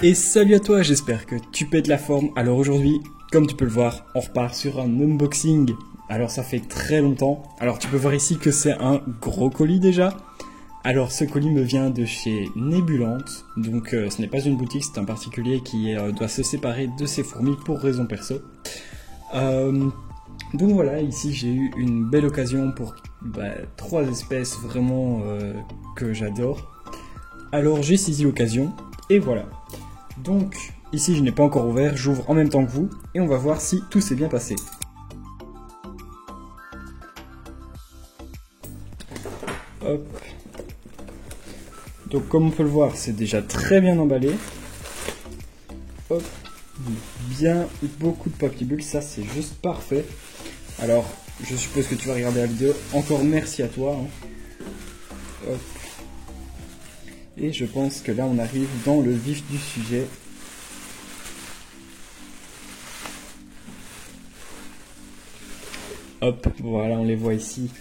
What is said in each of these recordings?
Et salut à toi, j'espère que tu pètes la forme. Alors aujourd'hui, comme tu peux le voir, on repart sur un unboxing. Alors ça fait très longtemps. Alors tu peux voir ici que c'est un gros colis déjà. Alors ce colis me vient de chez Nebulante. Donc ce n'est pas une boutique, c'est un particulier qui doit se séparer de ses fourmis pour raison perso. Donc voilà, ici j'ai eu une belle occasion pour 3 espèces vraiment que j'adore. Alors j'ai saisi l'occasion et voilà. Donc ici je n'ai pas encore ouvert, j'ouvre en même temps que vous et on va voir si tout s'est bien passé. Hop. Donc comme on peut le voir, c'est déjà très bien emballé. Hop. Bien, beaucoup de papier bulle, ça c'est juste parfait. Alors, je suppose que tu vas regarder la vidéo. Encore merci à toi. Hop. Et je pense que là on arrive dans le vif du sujet. Hop, voilà, on les voit ici.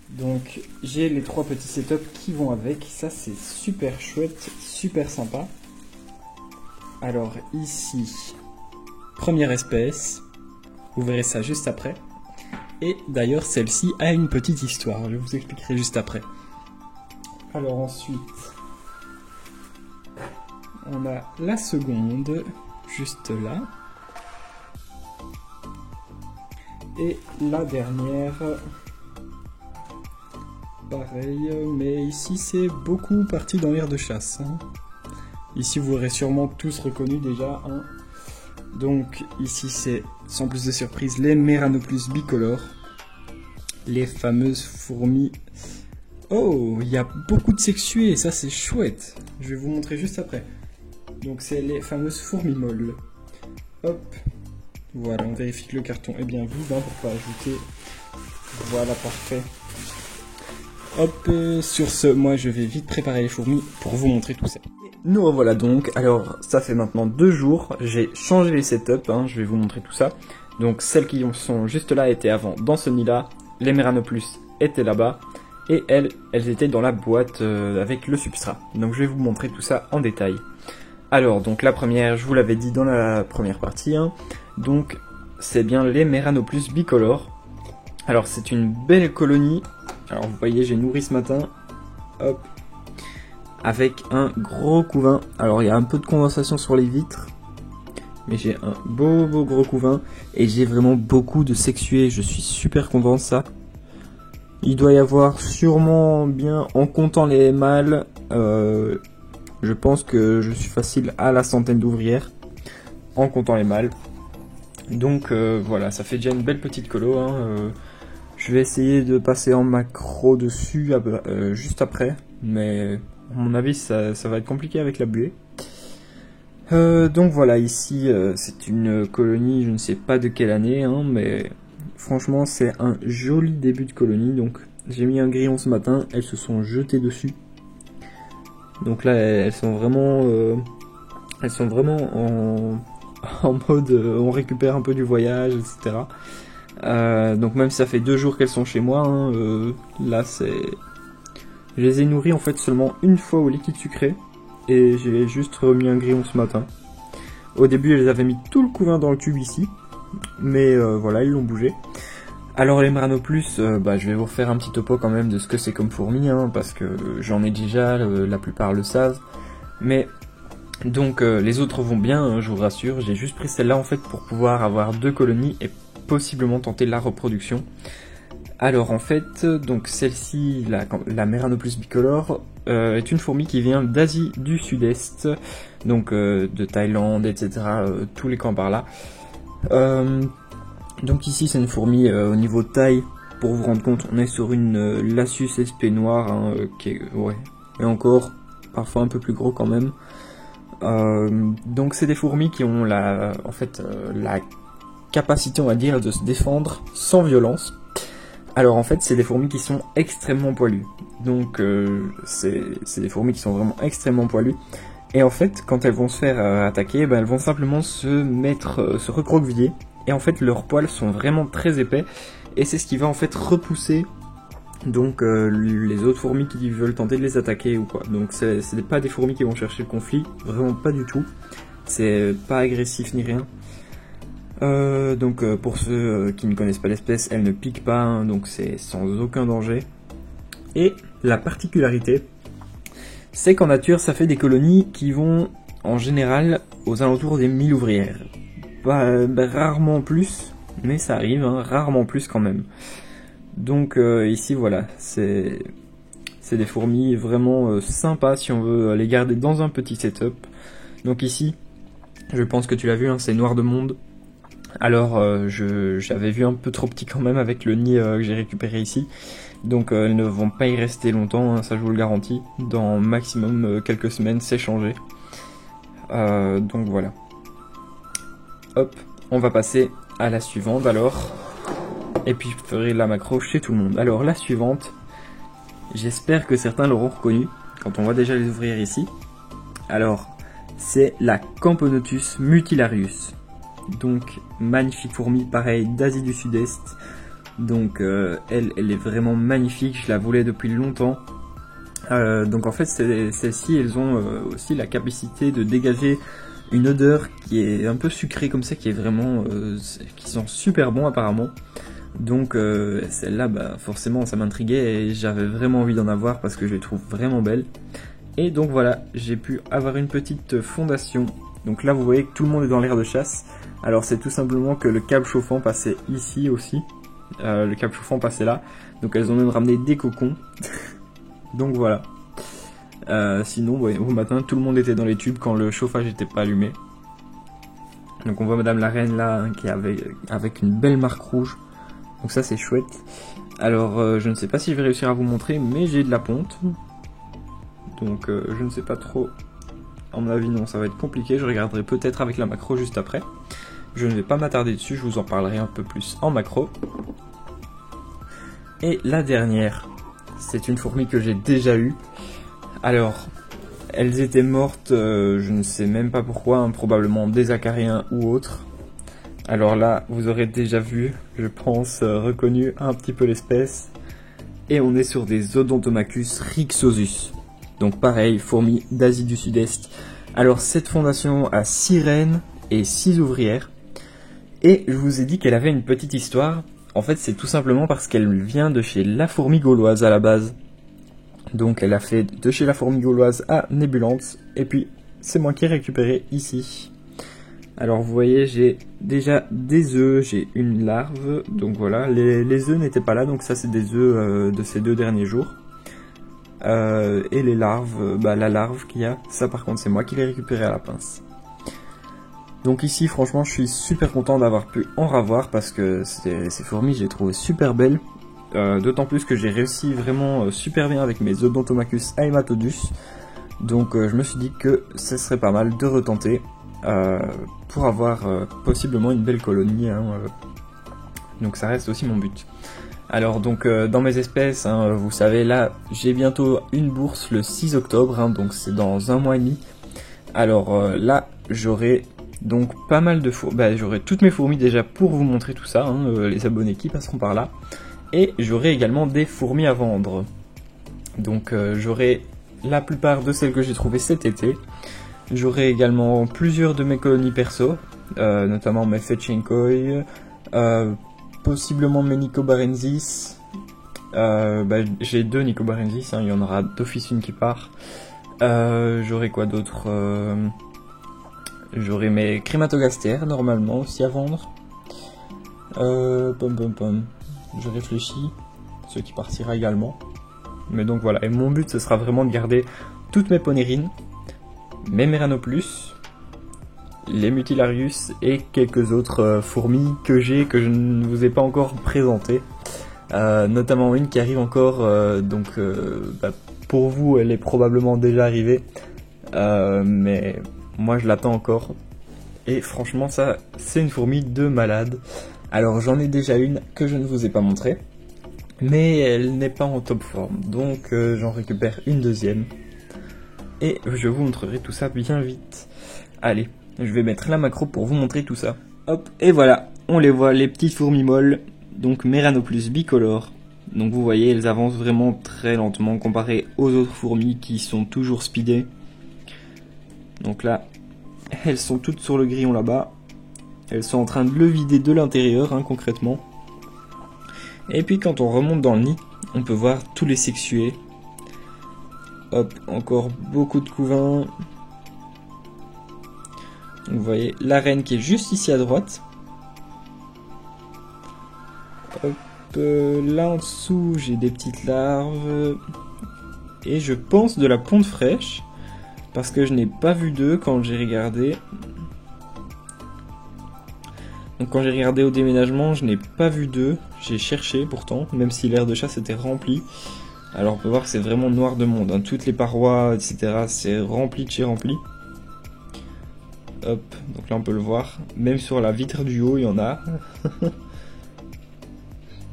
Donc j'ai les 3 petits setups qui vont avec. Ça c'est super chouette, super sympa. Alors ici, première espèce. Vous verrez ça juste après. Et d'ailleurs celle-ci a une petite histoire. Je vous expliquerai juste après. Alors ensuite, on a la seconde, juste là. Et la dernière, pareil, mais ici c'est beaucoup parti dans l'air de chasse. Ici vous aurez sûrement tous reconnu déjà. Donc ici c'est, sans plus de surprise, les Meranopus bicolores. Les fameuses fourmis. Oh, il y a beaucoup de sexués, ça c'est chouette. Je vais vous montrer juste après. Donc c'est les fameuses fourmis molles. Hop. Voilà, on vérifie que le carton est bien vide pour pas ajouter. Voilà, parfait. Hop, sur ce, moi je vais vite préparer les fourmis pour vous montrer tout ça. Nous revoilà donc. Alors ça fait maintenant 2 jours, j'ai changé les setups, je vais vous montrer tout ça. Donc celles qui sont juste là étaient avant dans ce nid là, les Meranopus étaient là-bas. Et elles étaient dans la boîte avec le substrat. Donc je vais vous montrer tout ça en détail. Alors, donc la première, je vous l'avais dit dans la première partie, donc c'est bien les Meranopus bicolores. Alors c'est une belle colonie. Alors vous voyez, j'ai nourri ce matin, hop, avec un gros couvain. Alors il y a un peu de condensation sur les vitres, mais j'ai un beau gros couvain. Et j'ai vraiment beaucoup de sexués, je suis super content de ça. Il doit y avoir sûrement bien, en comptant les mâles, je pense que je suis facile à la centaine d'ouvrières, en comptant les mâles. Donc voilà, ça fait déjà une belle petite colo. Je vais essayer de passer en macro dessus juste après, mais à mon avis ça va être compliqué avec la buée. Donc voilà, ici c'est une colonie, je ne sais pas de quelle année, mais... Franchement, c'est un joli début de colonie. Donc, j'ai mis un grillon ce matin. Elles se sont jetées dessus. Donc là, elles sont vraiment en mode, on récupère un peu du voyage, etc. Donc même si ça fait 2 jours qu'elles sont chez moi, là c'est, je les ai nourries en fait seulement une fois au liquide sucré et j'ai juste remis un grillon ce matin. Au début, elles avaient mis tout le couvain dans le tube ici. Mais voilà, ils l'ont bougé. Alors les Meranopus, je vais vous refaire un petit topo quand même de ce que c'est comme fourmi, parce que j'en ai déjà, la plupart le savent. Mais donc les autres vont bien, je vous rassure. J'ai juste pris celle-là en fait pour pouvoir avoir 2 colonies et possiblement tenter la reproduction. Alors en fait, donc celle-ci, la Meranopus bicolore, est une fourmi qui vient d'Asie du Sud-Est, donc de Thaïlande, etc. Tous les coins par là. Donc ici c'est une fourmi au niveau taille, pour vous rendre compte, on est sur une Lasius SP noire, qui est, et encore parfois un peu plus gros quand même. Donc c'est des fourmis qui ont la capacité, on va dire, de se défendre sans violence. Alors en fait c'est des fourmis qui sont extrêmement poilues, donc c'est des fourmis qui sont vraiment extrêmement poilues. Et en fait, quand elles vont se faire attaquer, elles vont simplement se recroqueviller. Et en fait, leurs poils sont vraiment très épais. Et c'est ce qui va en fait repousser Donc les autres fourmis qui veulent tenter de les attaquer ou quoi. Donc c'est pas des fourmis qui vont chercher le conflit, vraiment pas du tout. C'est pas agressif ni rien. Donc pour ceux qui ne connaissent pas l'espèce, elle ne pique pas, hein, donc c'est sans aucun danger. Et la particularité, c'est qu'en nature, ça fait des colonies qui vont en général aux alentours des 1000 ouvrières. Rarement plus, mais ça arrive, hein, rarement plus quand même. Donc ici voilà, c'est des fourmis vraiment sympas si on veut les garder dans un petit setup. Donc ici, je pense que tu l'as vu, hein, c'est Noir de Monde. Alors j'avais vu un peu trop petit quand même avec le nid que j'ai récupéré ici. Donc elles ne vont pas y rester longtemps, hein, ça je vous le garantis. Dans maximum quelques semaines c'est changé. Donc voilà. Hop, on va passer à la suivante alors. Et puis je ferai la macro chez tout le monde. Alors la suivante, j'espère que certains l'auront reconnue quand on voit déjà les ouvrières ici. Alors c'est la Camponotus mutilarius. Donc magnifique fourmi, pareil d'Asie du Sud-Est. Donc elle est vraiment magnifique, je la voulais depuis longtemps. Donc en fait celles-ci elles ont aussi la capacité de dégager une odeur qui est un peu sucrée comme ça, qui est vraiment qui sent super bon apparemment. Donc celle-là forcément ça m'intriguait et j'avais vraiment envie d'en avoir parce que je les trouve vraiment belles. Et donc voilà, j'ai pu avoir une petite fondation. Donc là vous voyez que tout le monde est dans l'aire de chasse. Alors c'est tout simplement que le câble chauffant passait ici aussi. Le câble chauffant passait là. Donc elles ont même ramené des cocons. Donc voilà. Sinon au matin tout le monde était dans les tubes quand le chauffage n'était pas allumé. Donc on voit Madame la Reine là, hein, qui est avec une belle marque rouge. Donc ça c'est chouette. Alors je ne sais pas si je vais réussir à vous montrer, mais j'ai de la ponte. Donc je ne sais pas trop. À mon avis non, ça va être compliqué. Je regarderai peut-être avec la macro juste après. Je ne vais pas m'attarder dessus, je vous en parlerai un peu plus en macro. Et la dernière, c'est une fourmi que j'ai déjà eue. Alors, elles étaient mortes, je ne sais même pas pourquoi, hein, probablement des acariens ou autres. Alors là, vous aurez déjà vu, je pense, reconnu un petit peu l'espèce. Et on est sur des Odontomachus rixosus. Donc pareil, fourmi d'Asie du Sud-Est. Alors cette fondation a 6 reines et 6 ouvrières. Et je vous ai dit qu'elle avait une petite histoire. En fait, c'est tout simplement parce qu'elle vient de chez la fourmi gauloise à la base. Donc elle a fait de chez la fourmi gauloise à Nebulante. Et puis, c'est moi qui ai récupéré ici. Alors vous voyez, j'ai déjà des œufs, j'ai une larve. Donc voilà, les œufs n'étaient pas là. Donc ça, c'est des œufs de ces 2 derniers jours. Et les larves, la larve qu'il y a, ça par contre, c'est moi qui l'ai récupéré à la pince. Donc ici, franchement, je suis super content d'avoir pu en ravoir parce que ces fourmis, je les trouve super belles. D'autant plus que j'ai réussi vraiment super bien avec mes Odontomachus haematodus. Donc je me suis dit que ce serait pas mal de retenter pour avoir possiblement une belle colonie. Hein, donc ça reste aussi mon but. Alors donc dans mes espèces, hein, vous savez là, j'ai bientôt une bourse le 6 octobre, hein, donc c'est dans un mois et demi. Alors là, j'aurai donc pas mal de fourmis, j'aurai toutes mes fourmis déjà pour vous montrer tout ça, hein, les abonnés qui passeront par là. Et j'aurai également des fourmis à vendre. Donc j'aurai la plupart de celles que j'ai trouvées cet été. J'aurai également plusieurs de mes colonies perso, notamment mes Fetchinkoi, possiblement mes Nicobarensis. J'ai 2 Nicobarensis, hein, il y en aura d'office une qui part. J'aurai quoi d'autre? J'aurai mes Crématogastères normalement aussi à vendre. Je réfléchis, ce qui partira également. Mais donc voilà, et mon but ce sera vraiment de garder toutes mes ponérines, mes Meranoplus, les Mutilarius et quelques autres fourmis que j'ai, que je ne vous ai pas encore présentées. Notamment une qui arrive encore, pour vous elle est probablement déjà arrivée, mais moi je l'attends encore. Et franchement ça, c'est une fourmi de malade. Alors j'en ai déjà une que je ne vous ai pas montrée, mais elle n'est pas en top forme, donc j'en récupère une deuxième. Et je vous montrerai tout ça bien vite. Allez, je vais mettre la macro pour vous montrer tout ça. Hop, et voilà, on les voit, les petites fourmis molles, donc Meranoplus bicolore. Donc vous voyez, elles avancent vraiment très lentement comparé aux autres fourmis qui sont toujours speedées. Donc là, elles sont toutes sur le grillon là-bas. Elles sont en train de le vider de l'intérieur, hein, concrètement. Et puis quand on remonte dans le nid, on peut voir tous les sexués. Hop, encore beaucoup de couvains. Donc vous voyez la reine qui est juste ici à droite. Hop, là en dessous j'ai des petites larves. Et je pense de la ponte fraîche. Parce que je n'ai pas vu d'œufs quand j'ai regardé. Donc quand j'ai regardé au déménagement, je n'ai pas vu d'œufs. J'ai cherché pourtant, même si l'aire de chasse était remplie. Alors on peut voir que c'est vraiment noir de monde, hein. Toutes les parois, etc. c'est rempli de chez rempli. Hop, donc là on peut le voir. Même sur la vitre du haut, il y en a.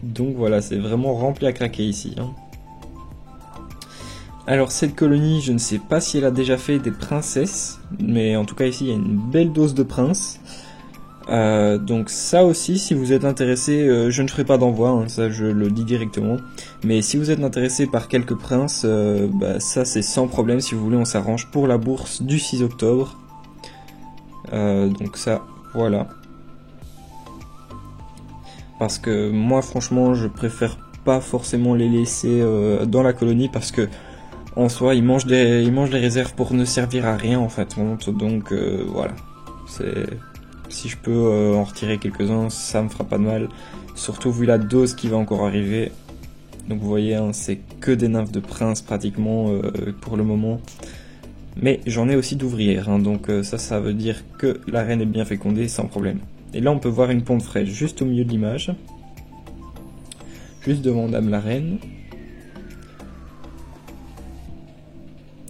Donc voilà, c'est vraiment rempli à craquer ici, hein. Alors cette colonie, je ne sais pas si elle a déjà fait des princesses. Mais en tout cas ici, il y a une belle dose de princes. Donc ça aussi, si vous êtes intéressé, je ne ferai pas d'envoi, hein, ça je le dis directement. Mais si vous êtes intéressé par quelques princes, ça c'est sans problème. Si vous voulez, on s'arrange pour la bourse du 6 octobre. Donc ça, voilà. Parce que moi, franchement, je préfère pas forcément les laisser dans la colonie parce que en soi, ils mangent les réserves pour ne servir à rien en fait. Donc voilà, si je peux en retirer quelques-uns, ça me fera pas de mal. Surtout vu la dose qui va encore arriver. Donc vous voyez, hein, c'est que des nymphes de prince pratiquement pour le moment. Mais j'en ai aussi d'ouvrières, hein, donc ça veut dire que la reine est bien fécondée sans problème. Et là on peut voir une ponte fraîche juste au milieu de l'image. Juste devant Dame la reine.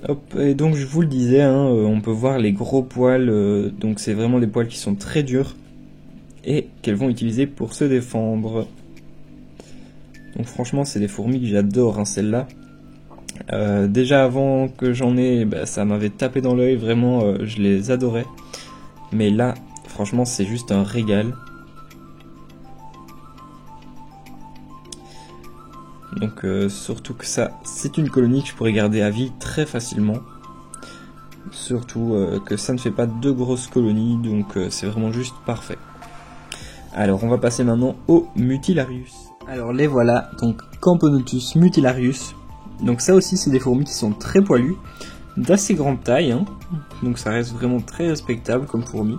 Hop, et donc je vous le disais, hein, on peut voir les gros poils, donc c'est vraiment des poils qui sont très durs et qu'elles vont utiliser pour se défendre. Donc franchement c'est des fourmis que j'adore, hein, celles-là. Déjà avant que j'en ai, ça m'avait tapé dans l'œil, vraiment je les adorais. Mais là, franchement c'est juste un régal. Donc surtout que ça, c'est une colonie que je pourrais garder à vie très facilement. Surtout que ça ne fait pas de grosses colonies, donc c'est vraiment juste parfait. Alors on va passer maintenant au Mutilarius. Alors les voilà, donc Camponotus mutilarius. Donc ça aussi c'est des fourmis qui sont très poilues, d'assez grande taille, hein. Donc ça reste vraiment très respectable comme fourmi.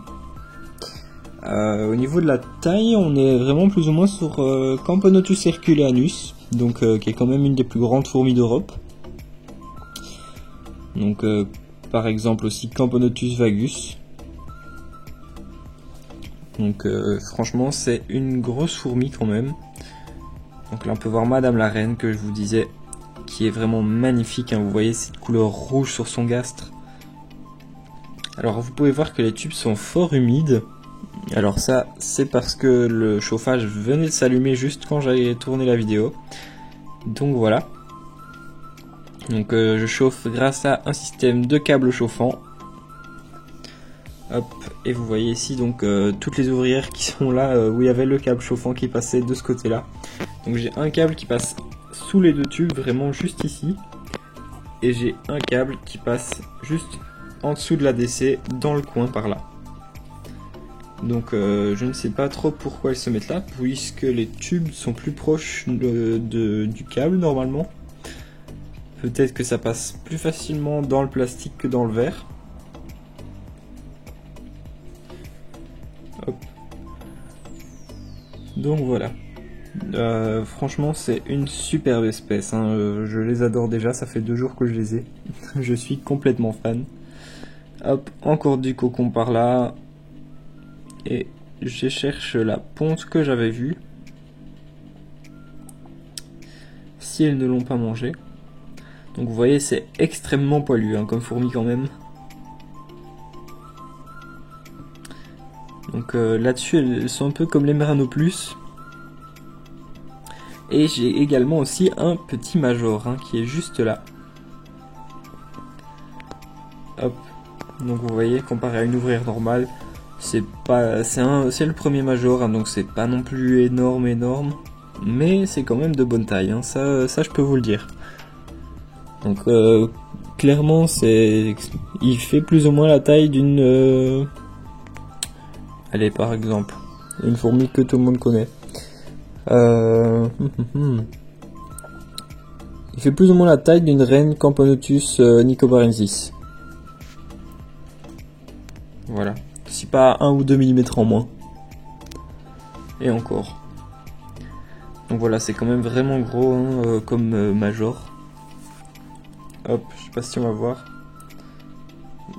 Au niveau de la taille, on est vraiment plus ou moins sur Camponotus herculeanus, donc qui est quand même une des plus grandes fourmis d'Europe. Donc par exemple aussi Camponotus vagus. Donc franchement c'est une grosse fourmi quand même. Donc là on peut voir Madame la Reine que je vous disais, qui est vraiment magnifique, hein. Vous voyez cette couleur rouge sur son gastre. Alors vous pouvez voir que les tubes sont fort humides. Alors ça c'est parce que le chauffage venait de s'allumer juste quand j'allais tourner la vidéo. Donc voilà. Donc je chauffe grâce à un système de câbles chauffants. Hop, et vous voyez ici donc toutes les ouvrières qui sont là où il y avait le câble chauffant qui passait de ce côté là. Donc j'ai un câble qui passe sous les deux tubes, vraiment juste ici. Et j'ai un câble qui passe juste en dessous de la DC, dans le coin par là. Donc je ne sais pas trop pourquoi ils se mettent là, puisque les tubes sont plus proches du câble normalement. Peut-être que ça passe plus facilement dans le plastique que dans le verre. Hop. Donc voilà. Franchement c'est une superbe espèce, hein. Je les adore déjà, ça fait 2 jours que je les ai. Je suis complètement fan. Hop, encore du cocon par là. Et je cherche la ponte que j'avais vue. Si elles ne l'ont pas mangé. Donc vous voyez c'est extrêmement poilu, hein, comme fourmi quand même. Donc là-dessus elles sont un peu comme les Meranoplus. Et j'ai également aussi un petit major, hein, qui est juste là. Hop. Donc vous voyez, comparé à une ouvrière normale, c'est le premier major, hein, donc c'est pas non plus énorme. mais c'est quand même de bonne taille, hein. Ça je peux vous le dire. Donc clairement il fait plus ou moins la taille d'une allez, par exemple une fourmi que tout le monde connaît. Il fait plus ou moins la taille d'une reine Camponotus nicobarensis. Voilà, si pas 1 ou 2 mm en moins. Et encore. Donc voilà, c'est quand même vraiment gros, hein, comme major. Hop, je sais pas si on va voir.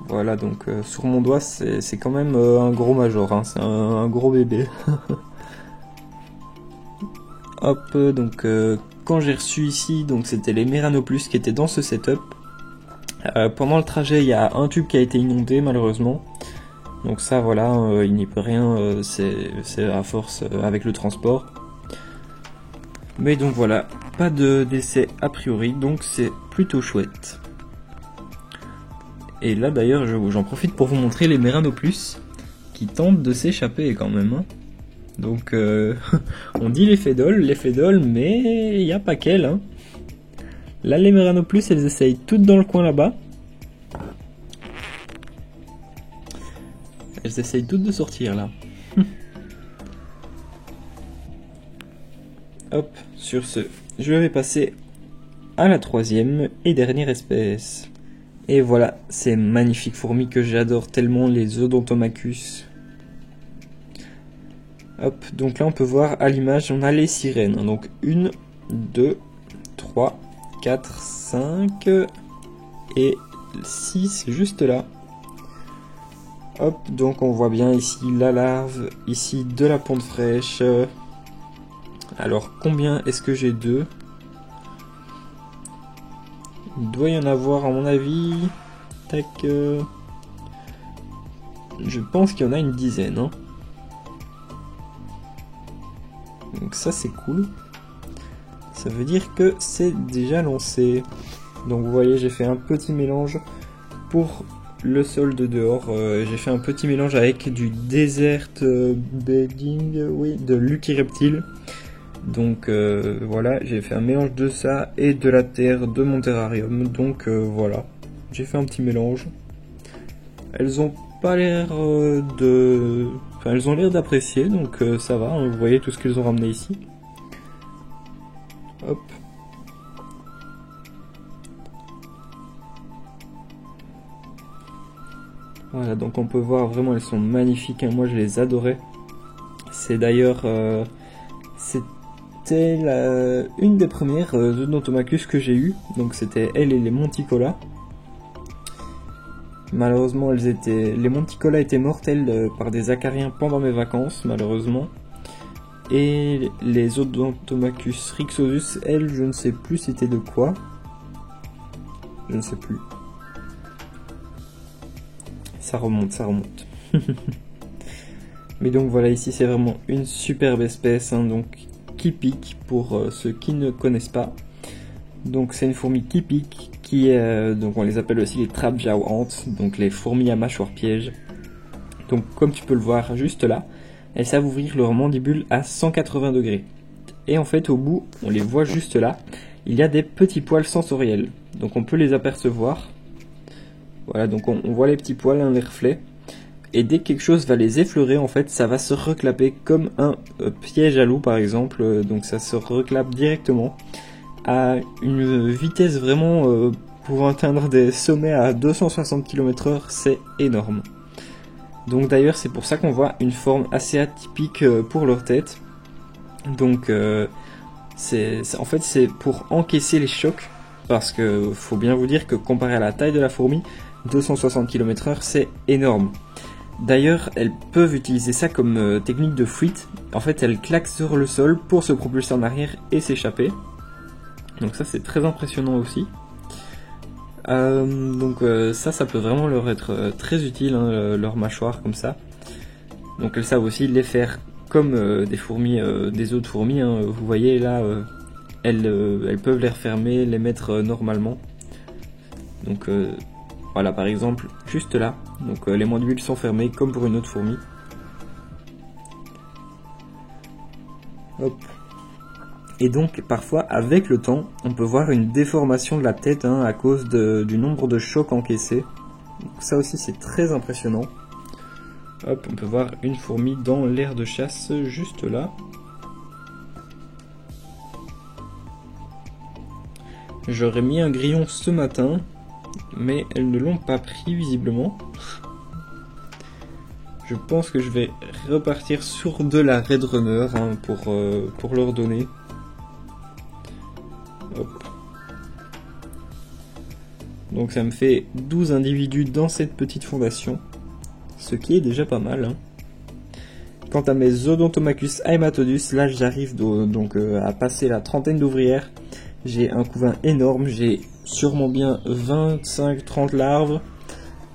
Voilà, donc sur mon doigt, c'est quand même un gros major, hein, c'est un gros bébé. Hop, donc quand j'ai reçu ici, donc c'était les Meranoplus qui étaient dans ce setup. Pendant le trajet, il y a un tube qui a été inondé malheureusement. Donc ça, voilà, il n'y peut rien, c'est à force avec le transport. Mais donc voilà, pas de décès a priori, donc c'est plutôt chouette. Et là d'ailleurs, j'en profite pour vous montrer les Meranoplus qui tentent de s'échapper quand même, hein. Donc on dit les fédoles, mais il n'y a pas qu'elles, hein. Là les Meranoplus, elles essayent toutes dans le coin là-bas. Elles essayent toutes de sortir là. Hop, sur ce, je vais passer à la troisième et dernière espèce. Et voilà, ces magnifiques fourmis que j'adore tellement, les Odontomachus. Hop, donc là on peut voir à l'image, on a les sirènes. Donc 1, 2, 3, 4, 5 et 6 juste là. Hop, donc on voit bien ici la larve, ici de la ponte fraîche. Alors combien est-ce que j'ai deux? Il doit y en avoir à mon avis. Tac. Je pense qu'il y en a une dizaine, hein. Donc ça c'est cool. Ça veut dire que c'est déjà lancé. Donc vous voyez, j'ai fait un petit mélange pour le sol de dehors. J'ai fait un petit mélange avec du desert bedding, oui, de Lucky Reptile. Donc voilà, j'ai fait un mélange de ça et de la terre de mon terrarium. Donc voilà, j'ai fait un petit mélange. Elles ont pas l'air de... Enfin, elles ont l'air d'apprécier, donc ça va, hein, vous voyez tout ce qu'elles ont ramené ici. Hop. Voilà, donc on peut voir vraiment, elles sont magnifiques, hein, moi je les adorais. C'est d'ailleurs... c'était une des premières Odontomachus que j'ai eues, donc c'était elle et les Monticola. Malheureusement, les Monticola étaient mortelles par des acariens pendant mes vacances, malheureusement. Et les Odontomachus rixodus, elles, je ne sais plus c'était de quoi. Je ne sais plus. Ça remonte, ça remonte. Mais donc voilà, ici c'est vraiment une superbe espèce, hein, donc qui pique pour ceux qui ne connaissent pas. Donc c'est une fourmi qui pique, qui est, donc on les appelle aussi les trap jaw ants, donc les fourmis à mâchoire piège. Donc comme tu peux le voir juste là, elles savent ouvrir leur mandibule à 180 degrés. Et en fait au bout, on les voit juste là, il y a des petits poils sensoriels. Donc on peut les apercevoir. Voilà, donc on voit les petits poils, hein, les reflets. Et dès que quelque chose va les effleurer, en fait, ça va se reclaper comme un piège à loup par exemple. Donc ça se reclape directement à une vitesse vraiment pour atteindre des sommets à 260 km/h, c'est énorme. Donc d'ailleurs c'est pour ça qu'on voit une forme assez atypique pour leur tête. Donc en fait c'est pour encaisser les chocs, parce que faut bien vous dire que comparé à la taille de la fourmi, 260 km/h c'est énorme. D'ailleurs elles peuvent utiliser ça comme technique de fuite. En fait elles claquent sur le sol pour se propulser en arrière et s'échapper. Donc ça c'est très impressionnant aussi. Donc ça peut vraiment leur être très utile, hein, leur mâchoire comme ça. Donc elles savent aussi les faire comme des fourmis, des autres fourmis, hein. Vous voyez là, elles peuvent les refermer, les mettre normalement. Donc voilà, par exemple juste là, donc les mandibules sont fermées comme pour une autre fourmi. Hop. Et donc parfois avec le temps on peut voir une déformation de la tête à cause du nombre de chocs encaissés. Donc ça aussi c'est très impressionnant. Hop, on peut voir une fourmi dans l'aire de chasse juste là. J'aurais mis un grillon ce matin, mais elles ne l'ont pas pris visiblement. Je pense que je vais repartir sur de la Red Runner pour leur donner. Hop. Donc ça me fait 12 individus dans cette petite fondation, ce qui est déjà pas mal. Quant à mes Odontomachus haematodus, là j'arrive donc à passer la trentaine d'ouvrières. J'ai un couvain énorme, j'ai sûrement bien 25-30 larves,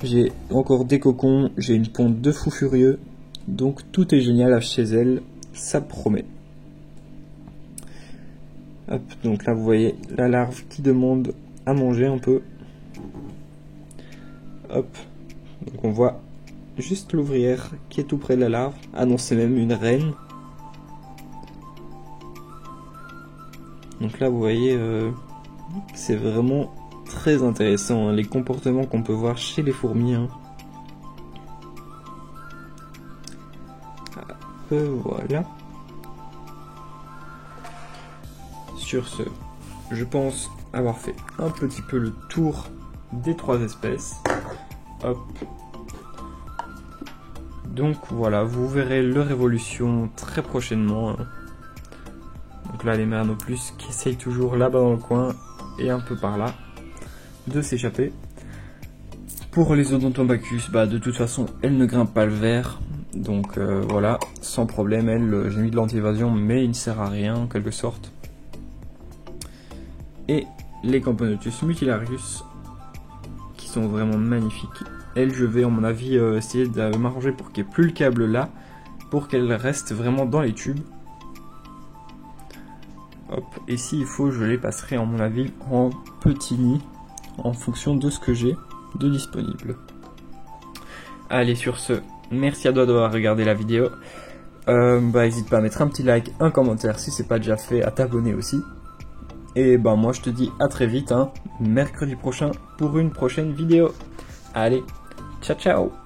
j'ai encore des cocons, j'ai une ponte de fou furieux, donc tout est génial chez elle, ça promet. Hop, donc là vous voyez la larve qui demande à manger un peu. Hop, donc on voit juste l'ouvrière qui est tout près de la larve. Ah non, c'est même une reine. Donc là vous voyez, c'est vraiment très intéressant les comportements qu'on peut voir chez les fourmis. Voilà. Sur ce, je pense avoir fait un petit peu le tour des 3 espèces. Hop. Donc voilà, vous verrez leur évolution très prochainement. Donc là les Meranopus qui essayent toujours là-bas dans le coin et un peu par là de s'échapper. Pour les Odontomachus, de toute façon elles ne grimpent pas le verre. Donc voilà, sans problème, j'ai mis de l'anti-évasion mais il ne sert à rien en quelque sorte. Et les Camponotus mutilarius qui sont vraiment magnifiques. Elles, je vais à mon avis essayer de m'arranger pour qu'il n'y ait plus le câble là, pour qu'elles restent vraiment dans les tubes. Hop, et s'il faut, je les passerai à mon avis en petit nid, en fonction de ce que j'ai de disponible. Allez, sur ce, merci à toi d'avoir regardé la vidéo. N'hésite pas à mettre un petit like, un commentaire si c'est pas déjà fait, à t'abonner aussi. Et moi je te dis à très vite, mercredi prochain pour une prochaine vidéo. Allez, ciao ciao!